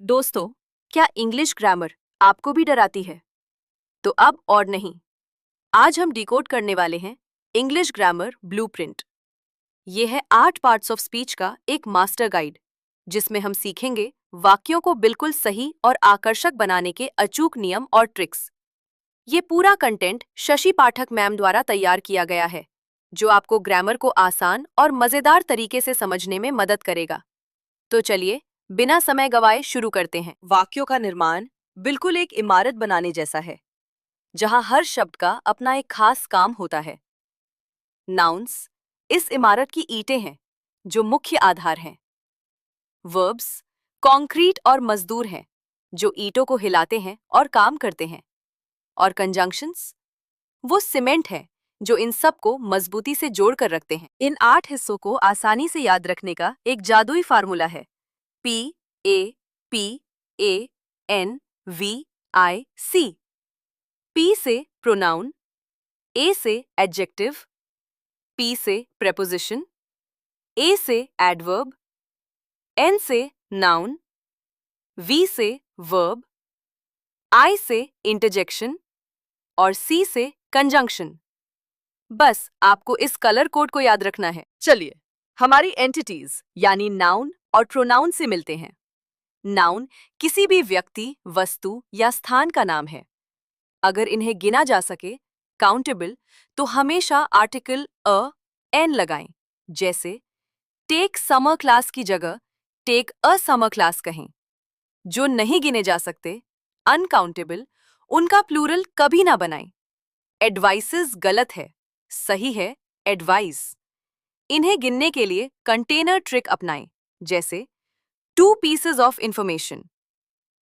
दोस्तों, क्या English grammar आपको भी डराती है? तो अब और नहीं, आज हम डिकोड करने वाले हैं इंग्लिश ग्रामर ब्लूप्रिंट। ये है 8 पार्ट्स ऑफ स्पीच का एक मास्टर गाइड, जिसमें हम सीखेंगे वाक्यों को बिल्कुल सही और आकर्षक बनाने के अचूक नियम और ट्रिक्स। ये पूरा कंटेंट शशि पाठक मैम द्वारा तैयार किया गया है, जो आपको ग्रामर को आसान और मजेदार तरीके से समझने में मदद करेगा। तो चलिए, बिना समय गवाए शुरू करते हैं। वाक्यों का निर्माण बिल्कुल एक इमारत बनाने जैसा है, जहां हर शब्द का अपना एक खास काम होता है। नाउन्स इस इमारत की ईंटें हैं, जो मुख्य आधार हैं। वर्ब्स कॉन्क्रीट और मजदूर हैं, जो ईंटों को हिलाते हैं और काम करते हैं। और कंजंक्शंस वो सीमेंट है, जो इन सब को मजबूती से जोड़कर रखते हैं। इन 8 हिस्सों को आसानी से याद रखने का एक जादुई फार्मूला है PAPANVIC। P से प्रोनाउन, A से एडजेक्टिव, P से प्रेपोजिशन, A से एडवर्ब, N से नाउन, V से वर्ब, I से इंटरजेक्शन और C से कंजंक्शन। बस आपको इस कलर कोड को याद रखना है। चलिए, हमारी एंटिटीज यानी नाउन और प्रोनाउन से मिलते हैं। नाउन किसी भी व्यक्ति, वस्तु या स्थान का नाम है। अगर इन्हें गिना जा सके, काउंटेबल, तो हमेशा आर्टिकल एन लगाएं। जैसे टेक समर क्लास की जगह टेक अ समर क्लास कहें। जो नहीं गिने जा सकते, अनकाउंटेबल, उनका प्लूरल कभी ना बनाएं। एडवाइसेस गलत है, सही है एडवाइस। इन्हें गिनने के लिए कंटेनर ट्रिक अपनाएं, जैसे 2 पीसेस ऑफ इंफॉर्मेशन।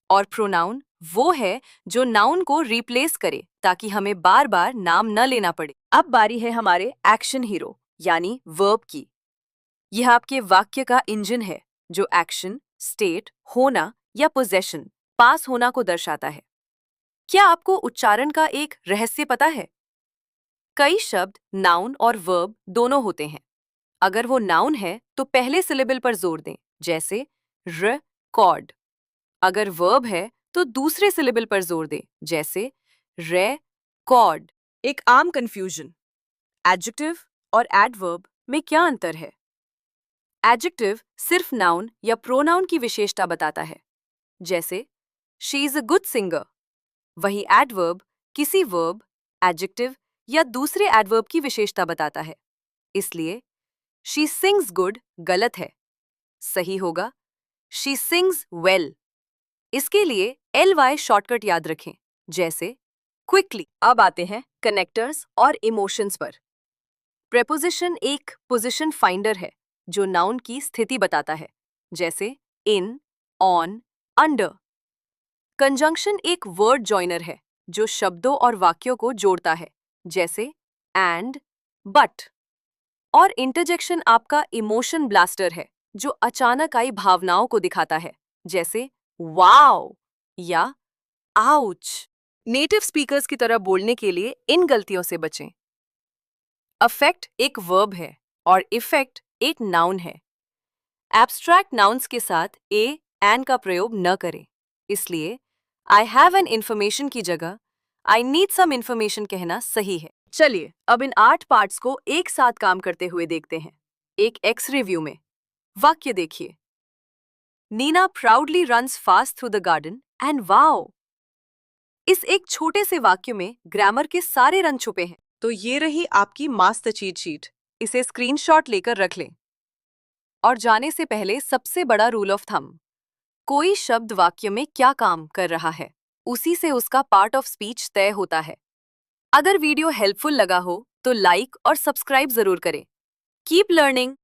और प्रोनाउन वो है जो नाउन को रिप्लेस करे, ताकि हमें बार बार नाम न लेना पड़े। अब बारी है हमारे एक्शन हीरो यानी वर्ब की। यह आपके वाक्य का इंजन है, जो एक्शन, स्टेट, होना या पोजेशन, पास होना को दर्शाता है। क्या आपको उच्चारण का एक रहस्य पता है? कई शब्द नाउन और वर्ब दोनों होते हैं। अगर वो नाउन है तो पहले सिलेबल पर जोर दें, जैसे रिकॉर्ड। अगर वर्ब है तो दूसरे सिलेबल पर जोर दें, जैसे रिकॉर्ड। एक आम कंफ्यूजन, एडजेक्टिव और एडवर्ब में क्या अंतर है? एडजेक्टिव सिर्फ नाउन या प्रोनाउन की विशेषता बताता है, जैसे she is a good singer. वहीं एडवर्ब किसी वर्ब, एडजेक्टिव या दूसरे एडवर्ब की विशेषता बताता है। इसलिए शी सिंग्स गुड गलत है, सही होगा शी सिंग्स वेल। इसके लिए LY शॉर्टकट याद रखें, जैसे क्विकली। अब आते हैं कनेक्टर्स और इमोशंस पर। प्रेपोजिशन एक पोजीशन फाइंडर है, जो नाउन की स्थिति बताता है, जैसे इन, ऑन, अंडर। कंजंक्शन एक वर्ड जॉइनर है, जो शब्दों और वाक्यों को जोड़ता है, जैसे एंड, बट। और इंटरजेक्शन आपका इमोशन ब्लास्टर है, जो अचानक आई भावनाओं को दिखाता है, जैसे वाओ या आउच। नेटिव स्पीकर्स की तरह बोलने के लिए इन गलतियों से बचें। अफेक्ट एक वर्ब है और इफेक्ट एक नाउन है। एब्स्ट्रैक्ट नाउन्स के साथ एन का प्रयोग न करें। इसलिए आई हैव एन इन्फॉर्मेशन की जगह आई नीड सम इन्फॉर्मेशन कहना सही है। चलिए, अब इन 8 पार्ट्स को एक साथ काम करते हुए देखते हैं। एक एक्स रिव्यू में वाक्य देखिए। Nina proudly runs fast through the garden and wow. इस एक छोटे से वाक्य में ग्रामर के सारे रंग छुपे हैं। तो ये रही आपकी मास्टर चीट शीट। इसे स्क्रीनशॉट लेकर रख लें। और जाने से पहले सबसे बड़ा रूल ऑफ थंब, कोई शब्द वाक्य में क्या काम कर रहा है, उसी से उसका पार्ट ऑफ स्पीच तय होता है। अगर वीडियो हेल्पफुल लगा हो तो लाइक और सब्सक्राइब जरूर करें। Keep learning.